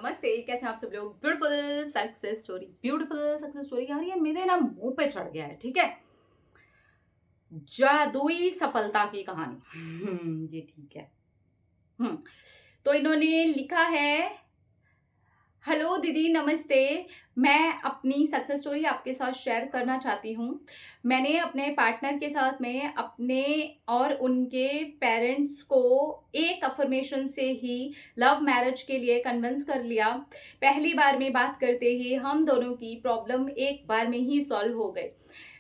नमस्ते, कैसे हैं आप सब लोग। ब्यूटीफुल सक्सेस स्टोरी यार, ये मेरे ना मुंह पे चढ़ गया है। ठीक है, जादुई सफलता की कहानी। ये ठीक है। हम्म तो इन्होंने लिखा है, हेलो दीदी नमस्ते। मैं अपनी सक्सेस स्टोरी आपके साथ शेयर करना चाहती हूँ। मैंने अपने पार्टनर के साथ में अपने और उनके पेरेंट्स को एक अफर्मेशन से ही लव मैरिज के लिए कन्विंस कर लिया। पहली बार में बात करते ही हम दोनों की प्रॉब्लम एक बार में ही सॉल्व हो गई।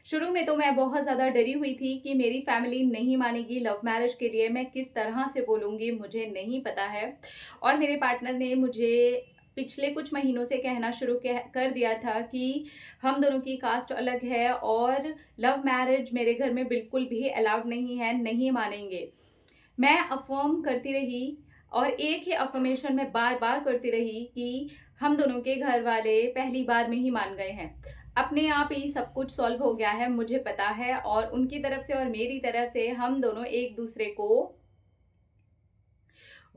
शुरू में तो मैं बहुत ज़्यादा डरी हुई थी कि मेरी फैमिली नहीं मानेगी लव मैरिज के लिए, मैं किस तरह से बोलूँगी मुझे नहीं पता है। और मेरे पार्टनर ने मुझे पिछले कुछ महीनों से कहना शुरू कर दिया था कि हम दोनों की कास्ट अलग है और लव मैरिज मेरे घर में बिल्कुल भी अलाउड नहीं है, नहीं मानेंगे। मैं अफर्म करती रही और एक ही अफर्मेशन में बार बार करती रही कि हम दोनों के घर वाले पहली बार में ही मान गए हैं। अपने आप ही सब कुछ सॉल्व हो गया है, मुझे पता है। और उनकी तरफ से और मेरी तरफ से हम दोनों एक दूसरे को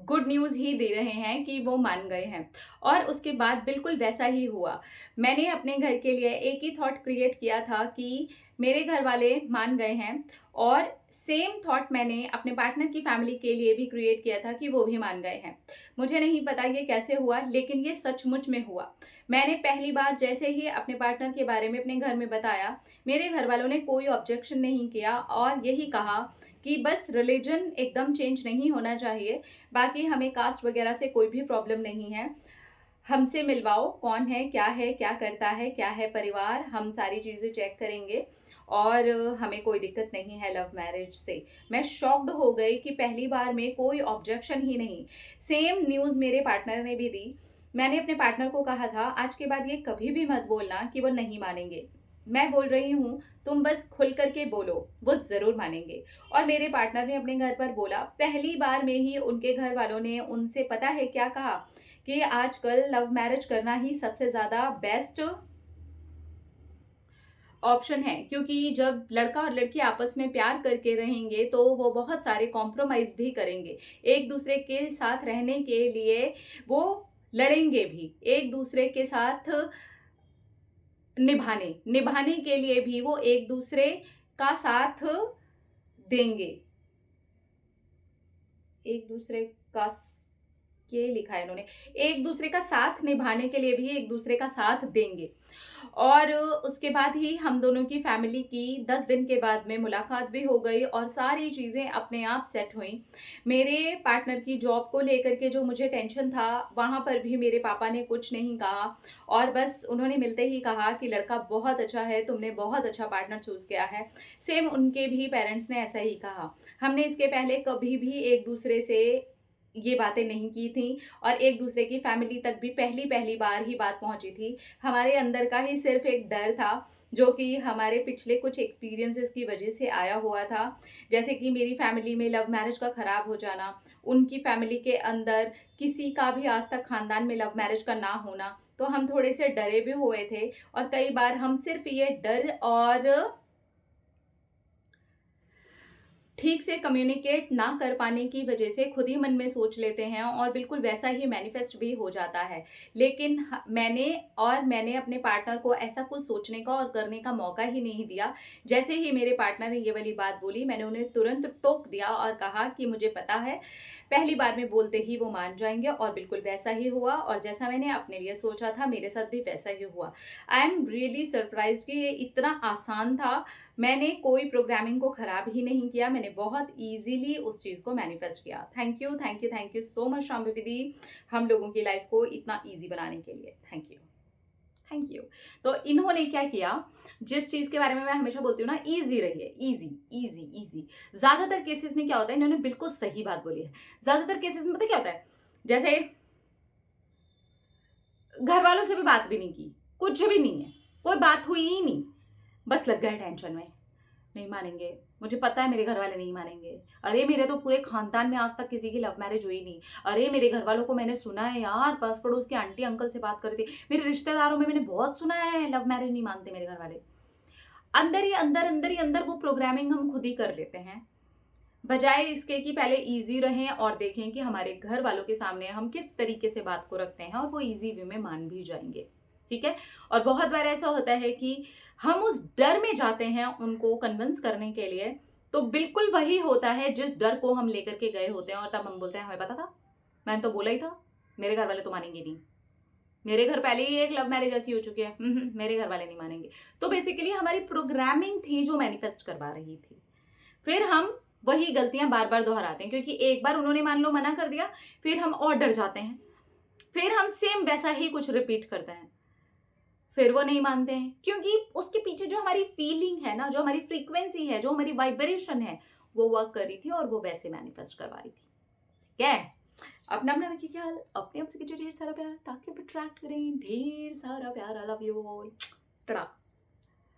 गुड न्यूज़ ही दे रहे हैं कि वो मान गए हैं। और उसके बाद बिल्कुल वैसा ही हुआ। मैंने अपने घर के लिए एक ही थॉट क्रिएट किया था कि मेरे घर वाले मान गए हैं, और सेम थॉट मैंने अपने पार्टनर की फैमिली के लिए भी क्रिएट किया था कि वो भी मान गए हैं। मुझे नहीं पता ये कैसे हुआ, लेकिन ये सचमुच में हुआ। मैंने पहली बार जैसे ही अपने पार्टनर के बारे में अपने घर में बताया, मेरे घर वालों ने कोई ऑब्जेक्शन नहीं किया और यही कहा कि बस रिलीजन एकदम चेंज नहीं होना चाहिए, बाकी हमें कास्ट वगैरह से कोई भी प्रॉब्लम नहीं है। हमसे मिलवाओ, कौन है, क्या करता है, क्या है परिवार, हम सारी चीज़ें चेक करेंगे और हमें कोई दिक्कत नहीं है लव मैरिज से। मैं शॉक्ड हो गई कि पहली बार में कोई ऑब्जेक्शन ही नहीं। सेम न्यूज़ मेरे पार्टनर ने भी दी। मैंने अपने पार्टनर को कहा था, आज के बाद ये कभी भी मत बोलना कि वो नहीं मानेंगे। मैं बोल रही हूँ, तुम बस खुल करके बोलो, वो ज़रूर मानेंगे। और मेरे पार्टनर ने अपने घर पर बोला। पहली बार में ही उनके घर वालों ने उनसे पता है क्या कहा कि आजकल लव मैरिज करना ही सबसे ज़्यादा बेस्ट ऑप्शन है, क्योंकि जब लड़का और लड़की आपस में प्यार करके रहेंगे तो वो बहुत सारे कॉम्प्रोमाइज़ भी करेंगे। एक दूसरे के साथ रहने के लिए वो लड़ेंगे भी, एक दूसरे के साथ निभाने निभाने के लिए भी वो एक दूसरे का साथ देंगे। एक दूसरे का ये लिखा है इन्होंने, एक दूसरे का साथ निभाने के लिए भी एक दूसरे का साथ देंगे। और उसके बाद ही हम दोनों की फैमिली की 10 दिन के बाद में मुलाकात भी हो गई और सारी चीज़ें अपने आप सेट हुई। मेरे पार्टनर की जॉब को लेकर के जो मुझे टेंशन था, वहाँ पर भी मेरे पापा ने कुछ नहीं कहा और बस उन्होंने मिलते ही कहा कि लड़का बहुत अच्छा है, तुमने बहुत अच्छा पार्टनर चूज़ किया है। सेम उनके भी पेरेंट्स ने ऐसा ही कहा। हमने इसके पहले कभी भी एक दूसरे से ये बातें नहीं की थी और एक दूसरे की फैमिली तक भी पहली पहली बार ही बात पहुंची थी। हमारे अंदर का ही सिर्फ एक डर था, जो कि हमारे पिछले कुछ एक्सपीरियंसेस की वजह से आया हुआ था। जैसे कि मेरी फैमिली में लव मैरिज का ख़राब हो जाना, उनकी फैमिली के अंदर किसी का भी आज तक ख़ानदान में लव मैरिज का ना होना, तो हम थोड़े से डरे भी हुए थे। और कई बार हम सिर्फ ये डर और ठीक से कम्युनिकेट ना कर पाने की वजह से खुद ही मन में सोच लेते हैं और बिल्कुल वैसा ही मैनिफेस्ट भी हो जाता है। लेकिन मैंने अपने पार्टनर को ऐसा कुछ सोचने का और करने का मौका ही नहीं दिया। जैसे ही मेरे पार्टनर ने ये वाली बात बोली, मैंने उन्हें तुरंत टोक दिया और कहा कि मुझे पता है पहली बार में बोलते ही वो मान जाएंगे। और बिल्कुल वैसा ही हुआ और जैसा मैंने अपने लिए सोचा था मेरे साथ भी वैसा ही हुआ। आई एम रियली सरप्राइज्ड कि ये इतना आसान था। मैंने कोई प्रोग्रामिंग को ख़राब ही नहीं किया, मैंने बहुत ईज़िली उस चीज़ को मैनिफेस्ट किया। Thank you, thank you, thank you so much Shambhavi दीदी, हम लोगों की लाइफ को इतना ईज़ी बनाने के लिए। Thank you, thank you. तो इन्होंने क्या किया, जिस चीज़ के बारे में मैं हमेशा बोलती हूँ ना, ईज़ी रहिए, ईज़ी, ईज़ी, ईज़ी। ज़्यादातर केसेस में क्या होता है, इन्होंने बिल्कुल सही बात बोली है। ज़्यादातर केसेस में पता क्या होता है, जैसे घर वालों से भी बात भी नहीं की, कुछ भी नहीं है, कोई बात हुई ही नहीं, बस लग गए टेंशन में, नहीं मानेंगे, मुझे पता है मेरे घर वाले नहीं मानेंगे। अरे मेरे तो पूरे खानदान में आज तक किसी की लव मैरिज हुई नहीं। अरे मेरे घर वालों को मैंने सुना है यार, पास पड़ोस के आंटी अंकल से बात करती, मेरे रिश्तेदारों में मैंने बहुत सुना है लव मैरिज नहीं मानते मेरे घर वाले। अंदर ही अंदर वो प्रोग्रामिंग हम खुद ही कर लेते हैं। बजाय इसके कि पहले ईज़ी रहें और देखें कि हमारे घर वालों के सामने हम किस तरीके से बात को रखते हैं और वो ईज़ी वे में मान भी जाएँगे, ठीक है? और बहुत बार ऐसा होता है कि हम उस डर में जाते हैं उनको कन्विंस करने के लिए, तो बिल्कुल वही होता है जिस डर को हम लेकर के गए होते हैं और तब हम बोलते हैं हमें पता था, मैंने तो बोला ही था, मेरे घर वाले तो मानेंगे नहीं। मेरे घर पहले ही एक लव मैरिज ऐसी हो चुकी है, मेरे घर वाले नहीं मानेंगे। तो बेसिकली हमारी प्रोग्रामिंग थी जो मैनिफेस्ट करवा रही थी। फिर हम वही गलतियां बार बार दोहराते हैं क्योंकि एक बार उन्होंने मान लो मना कर दिया, फिर हम और डर जाते हैं, फिर हम सेम वैसा ही कुछ रिपीट करते हैं, फिर वो नहीं मानते हैं क्योंकि उसके पीछे जो हमारी फीलिंग है ना, जो हमारी फ्रीक्वेंसी है, जो हमारी वाइब्रेशन है, वो वर्क कर रही थी और वो वैसे मैनिफेस्ट करवा रही थी। ठीक है, अपना अपना रखिए ख्याल, अपने आपसे कीजिए ढेर सारा प्यार ताकि आप अट्रैक्ट करें ढेर सारा प्यार। I love you all. Tada.